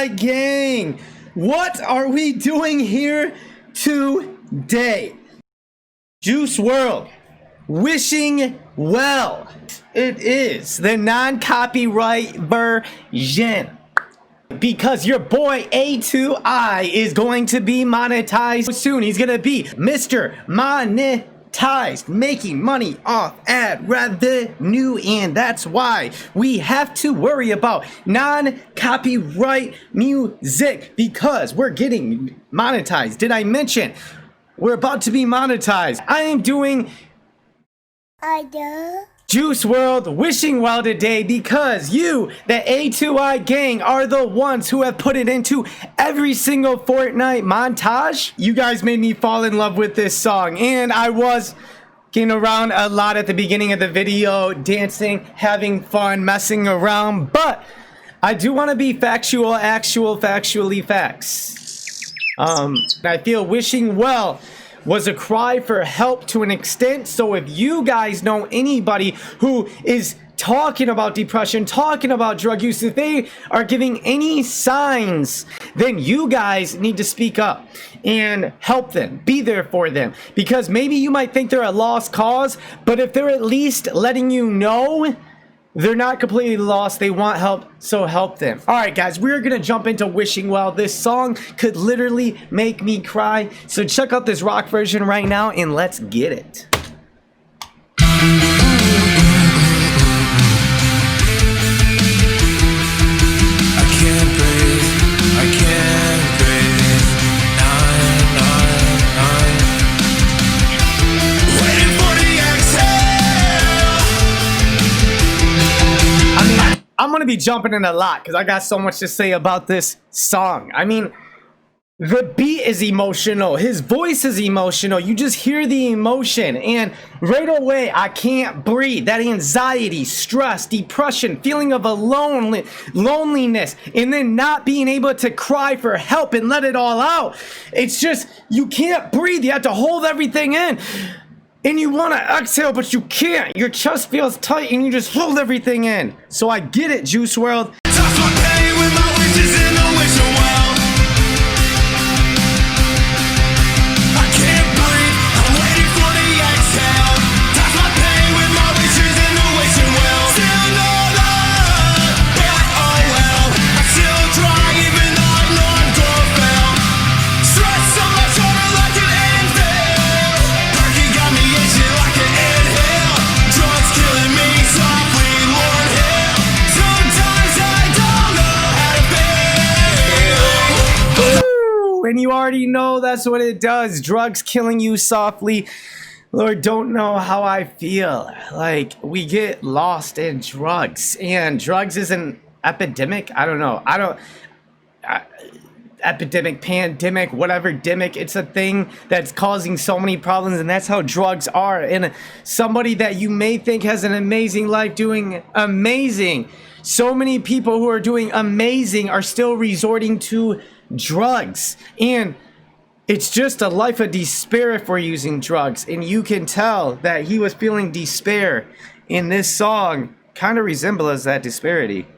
A2I gang, what are we doing here today? Juice Wrld, wishing well. It is the non-copyright version, because your boy A2I is going to be monetized soon. He's gonna be Mr. Monetized, making money off ad revenue, and that's why we have to worry about non-copyright music, because we're getting monetized. Did I mention we're about to be monetized? I am doing Juice Wrld wishing well today because you, the A2I gang, are the ones who have put it into every single Fortnite montage. You guys made me fall in love with this song, and I was getting around a lot at the beginning of the video, dancing, having fun, messing around, but I do want to be factual, factually facts. I feel wishing well was a cry for help to an extent. So if you guys know anybody who is talking about depression, talking about drug use, if they are giving any signs, then you guys need to speak up and help them, be there for them, because maybe you might think they're a lost cause, but if they're at least letting you know they're not completely lost, they want help, so help them. Alright guys, we're gonna jump into wishing well. This song could literally make me cry, so check out this rock version right now and let's get it. I'm gonna be jumping in a lot because I got so much to say about this song. I mean, the beat is emotional, his voice is emotional, you just hear the emotion, and right away I can't breathe. That anxiety, stress, depression, feeling of loneliness, and then not being able to cry for help and let it all out. It's just, you can't breathe, you have to hold everything in. And you want to exhale, but you can't. Your chest feels tight and you just hold everything in. So I get it, Juice Wrld. And you already know that's what it does. Drugs killing you softly. Lord, don't know how I feel. Like, we get lost in drugs. And drugs is an epidemic. I don't know. Epidemic, pandemic, whatever demic. It's a thing that's causing so many problems. And that's how drugs are. And somebody that you may think has an amazing life doing amazing. So many people who are doing amazing are still resorting to drugs, and it's just a life of despair if we're using drugs. And you can tell that he was feeling despair in this song, kind of resembles that disparity.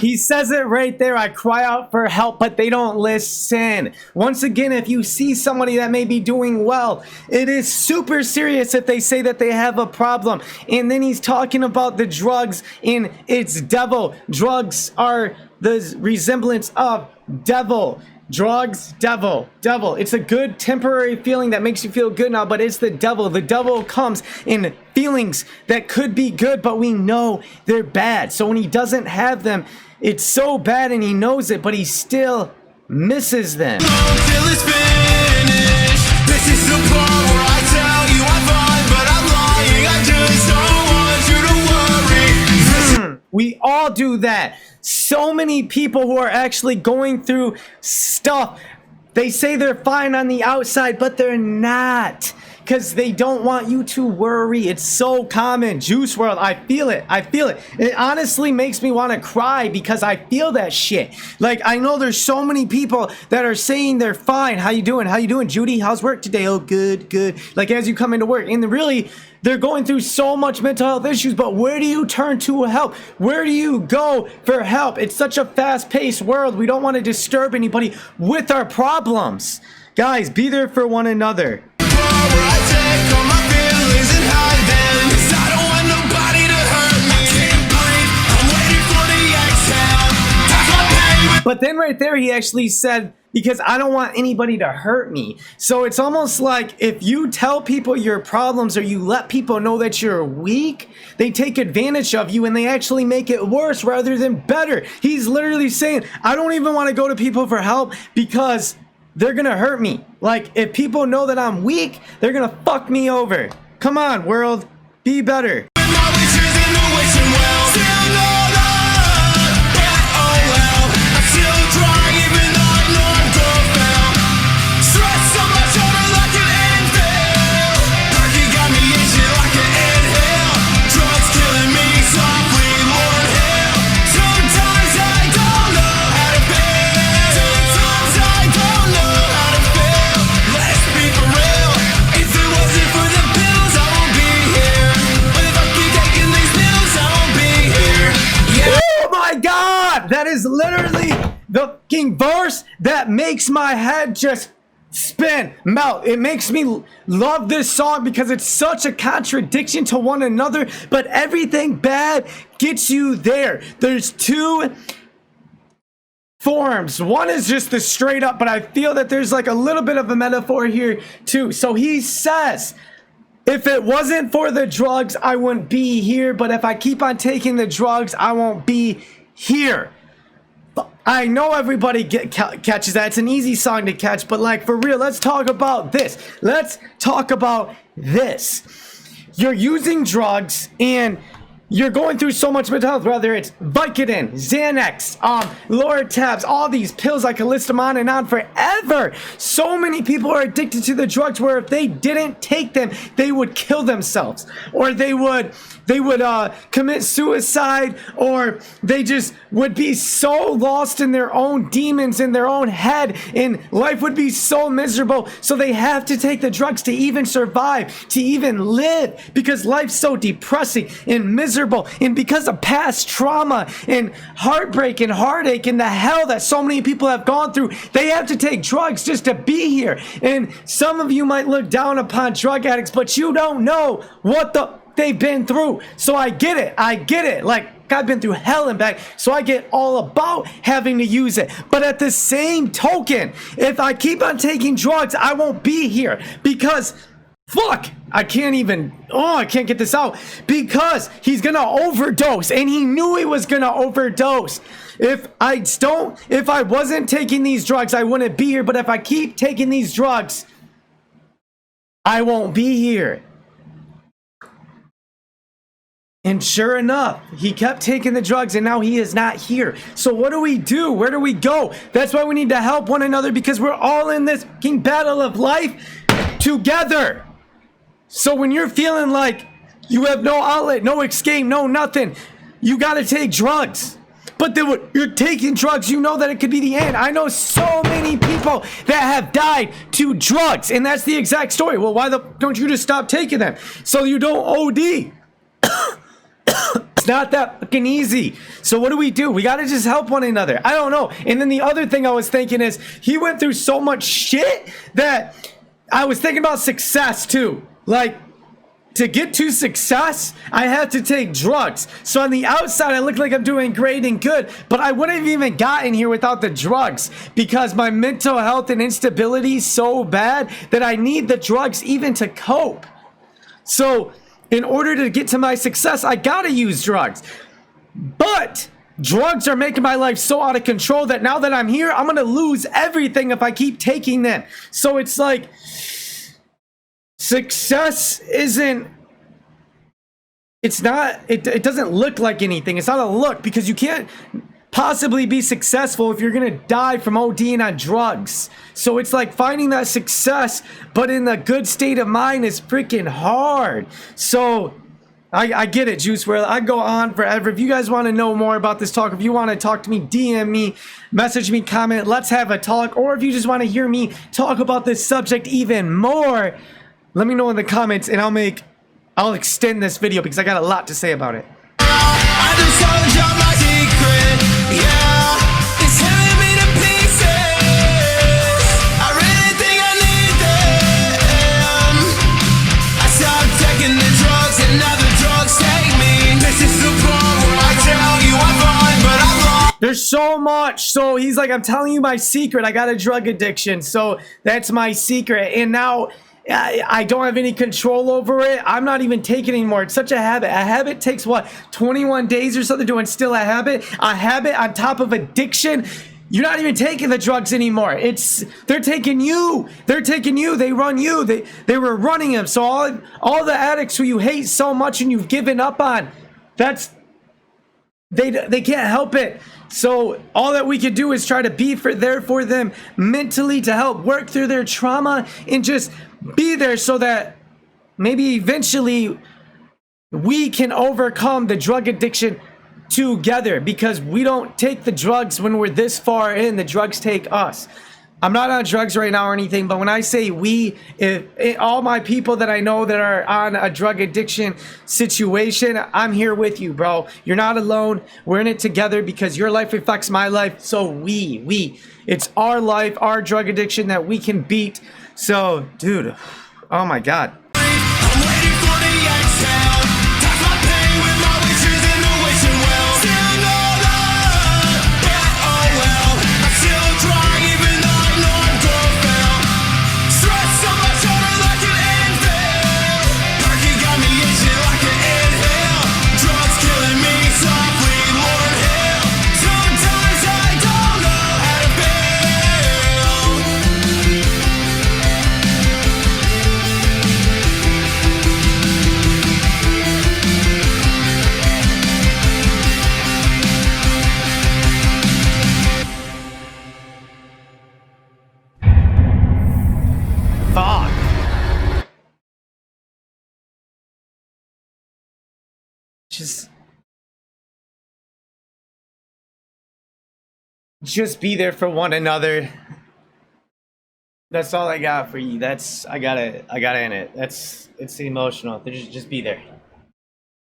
He says it right there. I cry out for help, but they don't listen. Once again, if you see somebody that may be doing well, it is super serious if they say that they have a problem. And then he's talking about the drugs, and it's devil. Drugs are the resemblance of devil. Drugs, devil, devil. It's a good temporary feeling that makes you feel good now, but it's the devil. The devil comes in feelings that could be good, but we know they're bad. So when he doesn't have them, it's so bad and he knows it, but he still misses them. Till it's finished. This is the part where I tell you I'm fine, but I'm lying. I just don't want you to worry. We all all do that. So many people who are actually going through stuff, they say they're fine on the outside, but they're not. Because they don't want you to worry. It's so common. Juice World, I feel it. I feel it. It honestly makes me want to cry because I feel that shit. Like, I know there's so many people that are saying they're fine. How you doing? How you doing, Judy? How's work today? Oh, good, good. Like, as you come into work. And really, they're going through so much mental health issues, but where do you turn to help? Where do you go for help? It's such a fast-paced world. We don't want to disturb anybody with our problems. Guys, be there for one another. But then right there, he actually said, because I don't want anybody to hurt me. So it's almost like if you tell people your problems or you let people know that you're weak, they take advantage of you and they actually make it worse rather than better. He's literally saying, I don't even want to go to people for help because they're going to hurt me. Like, if people know that I'm weak, they're going to fuck me over. Come on, world. Be better. That is literally the fucking verse that makes my head just spin, melt. It makes me love this song because it's such a contradiction to one another, but everything bad gets you there. There's two forms. One is just the straight up, but I feel that there's like a little bit of a metaphor here too. So he says, if it wasn't for the drugs, I wouldn't be here, but if I keep on taking the drugs, I won't be here. I know everybody catches that. It's an easy song to catch, but like for real, let's talk about this. Let's talk about this. You're using drugs and you're going through so much mental health, whether it's Vicodin, Xanax, Loratabs, all these pills. I could list them on and on forever. So many people are addicted to the drugs where if they didn't take them, they would kill themselves, or they would commit suicide, or they just would be so lost in their own demons in their own head, and life would be so miserable. So they have to take the drugs to even survive, to even live, because life's so depressing and miserable. And because of past trauma and heartbreak and heartache and the hell that so many people have gone through, they have to take drugs just to be here. And some of you might look down upon drug addicts, but you don't know what they've been through. So I get it. I get it. Like, I've been through hell and back, so I get all about having to use it. But at the same token, if I keep on taking drugs, I won't be here because fuck, I can't get this out, because he's gonna overdose, and he knew he was gonna overdose. If I wasn't taking these drugs, I wouldn't be here, but if I keep taking these drugs, I won't be here. And sure enough, he kept taking the drugs and now he is not here. So what do we do? Where do we go? That's why we need to help one another, because we're all in this fucking battle of life together. So when you're feeling like you have no outlet, no escape, no nothing, you gotta take drugs. But then when you're taking drugs, you know that it could be the end. I know so many people that have died to drugs, and that's the exact story. Well, why don't you just stop taking them so you don't OD? It's not that fucking easy. So what do? We gotta just help one another. I don't know. And then the other thing I was thinking is, he went through so much shit that I was thinking about success too. Like, to get to success, I had to take drugs. So on the outside, I look like I'm doing great and good, but I wouldn't have even gotten here without the drugs, because my mental health and instability is so bad that I need the drugs even to cope. So in order to get to my success, I gotta use drugs. But drugs are making my life so out of control that now that I'm here, I'm gonna lose everything if I keep taking them. So it's like, success isn't it's not, it doesn't look like anything. It's not a look, because you can't possibly be successful if you're gonna die from ODing on drugs. So it's like finding that success, but in a good state of mind is freaking hard. So I get it, Juice WRLD. I go on forever. If you guys want to know more about this talk, if you want to talk to me, DM me, message me, comment, let's have a talk. Or if you just want to hear me talk about this subject even more, let me know in the comments, and I'll extend this video because I got a lot to say about it. I just told you my secret, yeah. It's tearing me to pieces. I really think I need them. I stopped taking the drugs and now the drugs take me. This is the part where I tell you I'm fine, but I'm lost. There's so much. So he's like, I'm telling you my secret. I got a drug addiction. So that's my secret. And now I don't have any control over it. I'm not even taking anymore. It's such a habit. A habit takes what, 21 days or something to instill a habit? A habit on top of addiction. You're not even taking the drugs anymore. They're taking you. They're taking you. They run you. They were running him. So all the addicts who you hate so much and you've given up on, they can't help it. So all that we could do is try to be there for them mentally, to help work through their trauma and just be there so that maybe eventually we can overcome the drug addiction together, because we don't take the drugs when we're this far in. The drugs take us. I'm not on drugs right now or anything, but when I say we, all my people that I know that are on a drug addiction situation, I'm here with you, bro. You're not alone. We're in it together because your life affects my life. So it's our life, our drug addiction that we can beat. So, dude, oh my God. I'm waiting for the exhale. Touch my pain with my wishes in the wishing well. Still know that, but oh well. I still try even though I know I'm gonna fail. Stress on my shoulder like an anvil. Perky got me itching like an inhale. Drugs killing me softly, Lord hail. Sometimes I don't know how to feel. Fuck. Just be there for one another. That's all I got for you. I gotta end it. It's emotional. Just be there.